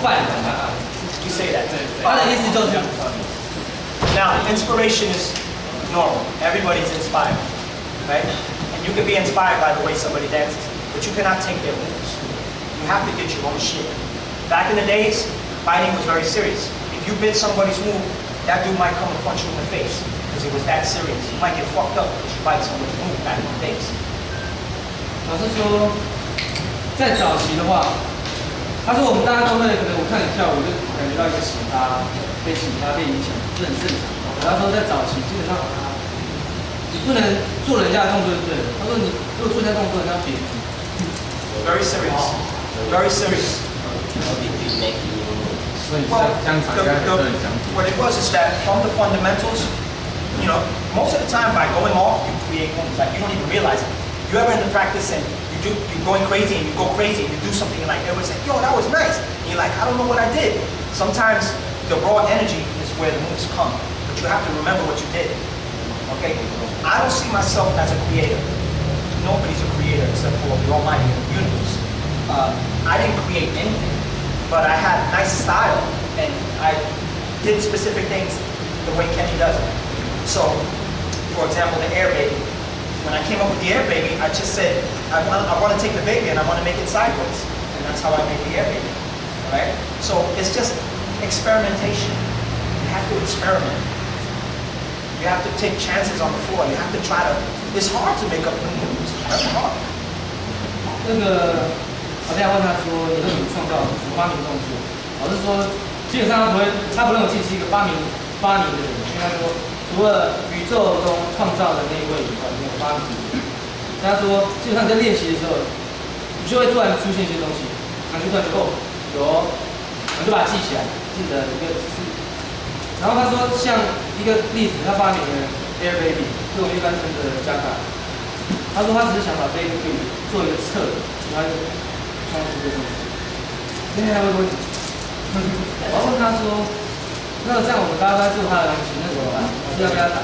犯人。You say that. 他的意思就是。Now, inspiration is normal. Everybody's inspired, right? And you can be inspired by the way somebody dances, but you cannot take their moves. You have to get your own shit. Back in the days, fighting was very serious. If you bit somebody's move, that dude might come and punch you in the face because it was that serious. You might get fucked up because you bite someone's move back in the days. 老师说，在早期的话，他说我们大家都会可能我看你跳舞就感觉到一个喜他被喜他被影响，这很正常。他说在早期基本上你不能做人家的动作就对了。他说你如果做人家动作，人家别。Very serious. Very serious. Well, what it was is that from the fundamentals, you know, most of the time by going off, you create moves. Like you don't even realize it. You ever in the practice and you're going crazy and you go crazy and you do something and like everyone's like, yo, that was nice. And you're like, I don't know what I did. Sometimes the raw energy is where the moves come, but you have to remember what you did. Okay? I don't see myself as a creator. Nobody's a creator except for the Almighty of the universe. I didn't create anything, but I had nice style and I did specific things the way Kenny does it. So, for example, the air baby. When I came up with the air baby, I just said, I want to take the baby and I want to make it sideways. And that's how I made the air baby. Right? So it's just experimentation. You have to experiment. You have to take chances on the floor. You have to try to, it's hard to make up new moves. It's hard. 那个我等下问他说，你都怎么创造、怎么发明动作？老师说，基本上他不认为自己是一个发明的人，因为他说，除了宇宙中创造的那一位以外，没有发明的人。他说，基本上在练习的时候，你就会突然出现一些东西，然后就突然就哦，有哦，然后就把它记起来，记得一个姿势。然后他说，像一个例子，他发明了 Air Baby， 是我们一般称的加卡。他说他只是想把 Baby 做一个侧，然后双出这个东西。今天还会问，我要问他说，那这样我们大家都在做他的东西，那怎么办？老师要不要打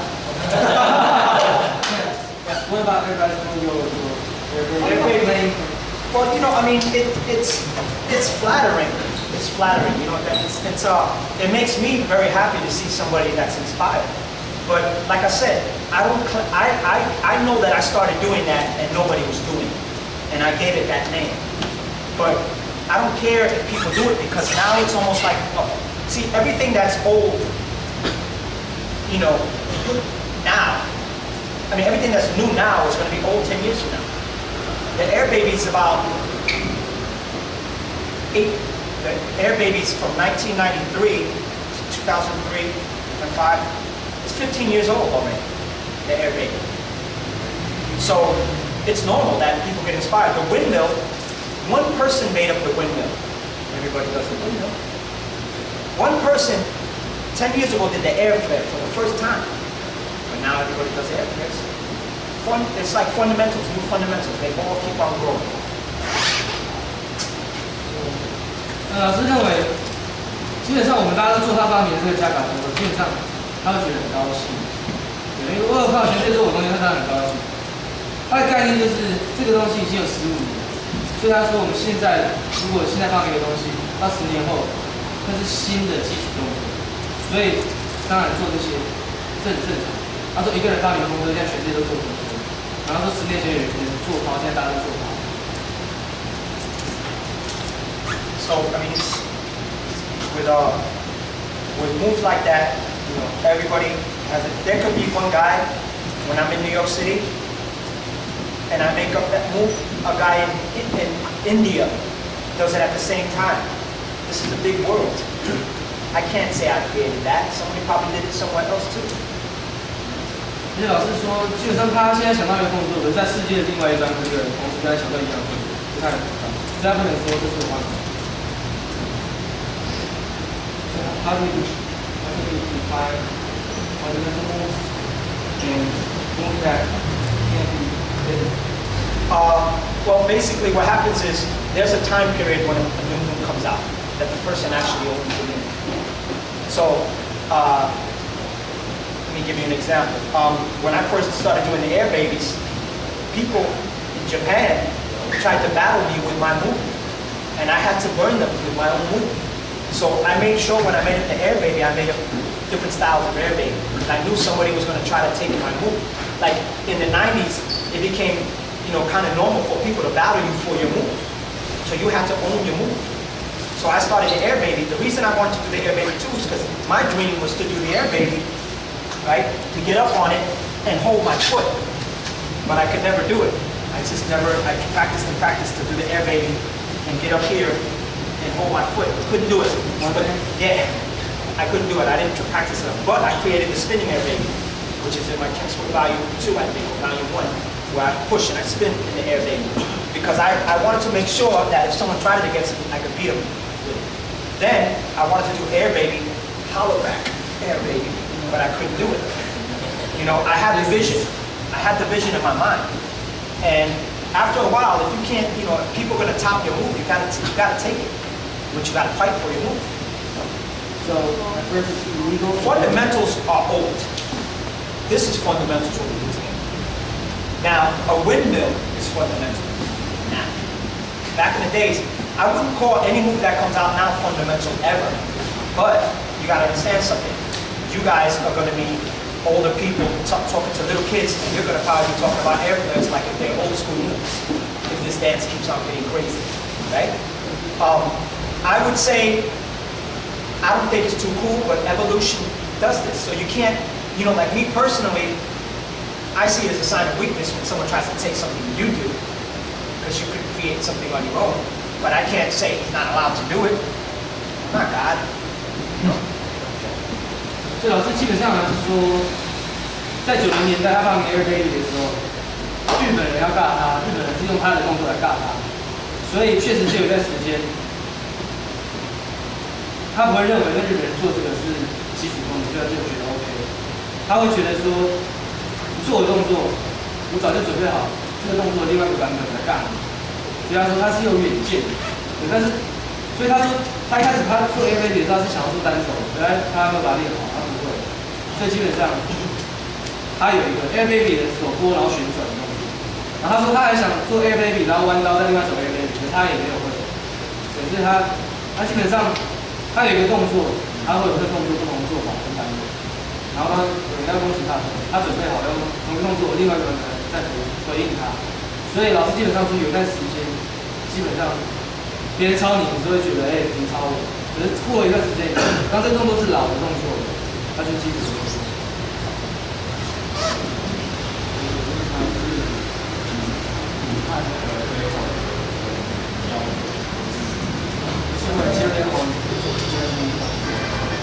？What about everybody doing your playing? Well, you know, I mean, it's flattering. It's flattering. You know, it makes me very happy to see somebody that's inspired. But like I said, I know that I started doing that and nobody was doing it, and I gave it that name. But I don't care if people do it because now it's almost like, see, everything that's old, you know, now. I mean, everything that's new now is going to be old 10 years from now. The Air Baby's about the Air Baby's from 1993 to 2003 and 5. It's 15 years old already, the Air Baby. So it's normal that people get inspired. The windmill, one person made up the windmill. Everybody does the windmill. One person 10 years ago did the air flare for the first time. But now everybody does air flares. It's like fundamentals, new fundamentals. They all keep on growing. 老师认为，基本上我们大家都做他发明的这个加卡动作，基本上他会觉得很高兴。对，因为我有看到前辈做我东西，他当然很高兴。他的概念就是这个东西已经有15年，所以他说我们现在如果现在发明一个东西，到10年后，那是新的基础动作，所以当然做这些这很正常。他说一个人发明的动作，现在全世界都做这么多，然后说10年前有人做好，现在大家都做好。So I mean, with moves like that, you know, everybody has it. There could be one guy when I'm in New York City, and I make up that move. A guy in India does it at the same time. This is a big world. I can't say I created that. Somebody probably did it somewhere else too. 其实老师说，基本上他现在想到一个动作，可是在世界的另外一端，这个同时在想到一样动作，不太可能，所以他不能说这是我发明的。How do you define fundamental moves and moves that can't be hidden? Well, basically what happens is there's a time period when a new move comes out that the person actually opens the move. So, let me give you an example. When I first started doing the Air Babies, people in Japan tried to battle me with my move. and I had to learn them with my own move. So I made sure when I made it to air baby, I made different styles of air baby because I knew somebody was going to try to take my move. Like in the 90s, it became, kind of normal for people to battle you for your move. So you had to own your move. So I started the air baby. The reason I wanted to do the air baby too is because my dream was to do the air baby, right? To get up on it and hold my foot. But I could never do it. I practiced and practiced to do the air baby and get up here and hold my foot. Couldn't do it. But, yeah, I couldn't do it. I didn't practice enough. But I created the spinning air baby, which is in my textbook volume 2, I think, or volume 1. Where I push and I spin in the air baby. Because I wanted to make sure that if someone tried it against me, I could beat them with it. Then I wanted to do air baby, hollow back air baby, but I couldn't do it. I had the vision. I had the vision in my mind. And after a while, if you can't, if people are gonna top your move, you gotta take it. But you gotta fight for your move. So first is illegal. Fundamentals are old. This is fundamentals what we do today. Now, a windmill is fundamental. Now, back in the days, I wouldn't call any move that comes out now fundamental ever. But you gotta understand something. You guys are gonna be older people talking to little kids, and you're gonna probably be talking about air flares like if they're old school moves. If this dance keeps on getting crazy, right? I would say, I don't think it's too cool, but evolution does this. So you can't, like me personally, I see it as a sign of weakness when someone tries to take something you do, because you could create something on your own. But I can't say he's not allowed to do it. I'm not God. 所以老师基本上呢是说，在90年代他发明 air baby 的时候，日本人要尬他，日本人是用他的动作来尬他，所以确实是有一段时间，他不会认为跟日本人做这个是基础功，所以他就觉得 OK， 他会觉得说。做的动作，我早就准备好这个动作另外一个版本来干。所以他说他是有远见的，但是，所以他说他一开始他做 A baby 的时候是想要做单手，原来他没有把它练好，他不会。所以基本上他有一个 A baby 的手拨然后旋转的动作。然后他说他还想做 A baby 然后弯刀再另外手 A baby， 可是他也没有会。可是他基本上他有一个动作，他会有这个动作不同的做法跟版本。然后他要恭喜他，他准备好要同一个动作，另外一个人再回应他。所以老师基本上说有段时间，基本上别人抄你，你是会觉得你抄我。可是过了一段时间，当这个动作是老的动作，他就基础的动作。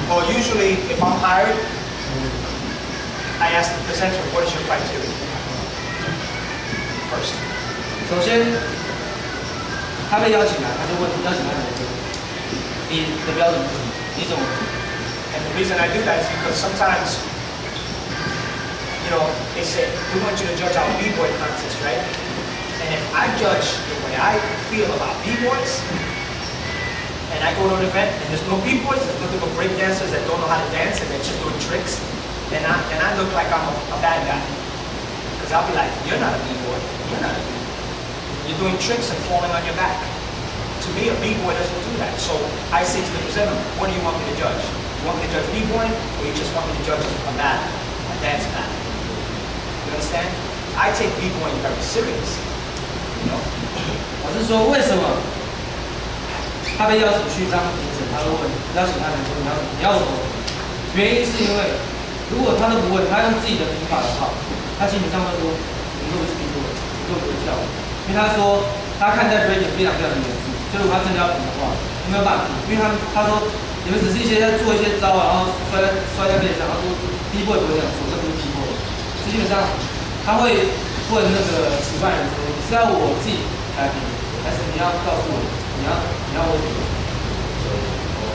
Well, usually if I'm hired, I ask the presenter, what is your criteria? First. 首先，他被邀请来，他就问邀请他来做，你的标准是什么？你怎么？ And the reason I do that is because sometimes, they say, we want you to judge our b-boy contest, right? And if I judge the way I feel about b-boys, and I go to an event and there's no b-boys, there's nothing but break dancers that don't know how to dance and they're just doing tricks, then I look like I'm a bad guy. Because I'll be like, you're not a b-boy. You're not a b-boy. You're doing tricks and falling on your back. To me, a b-boy doesn't do that. So I say to the presenter, what do you want me to judge? You want me to judge b-boy, or you just want me to judge a battle, a dance battle? You understand? I take b-boying very serious. 老师说为什么他被邀请去当评审，他会问邀请他来说你要什么？原因是因为如果他都不问，他用自己的评法的话，他基本上会说你都不是 b-boy，你都不会跳舞。因为他说他看待 breaking 非常非常的严肃，所以如果他真的要评的话，没有办法评，因为他说你们只是在做一些招，然后摔在背上，他说 b-boy 不会这样做，这不是 b-boy。所以基本上他会问那个主办人说，是要我自己来评，还是你要告诉我你要我怎么？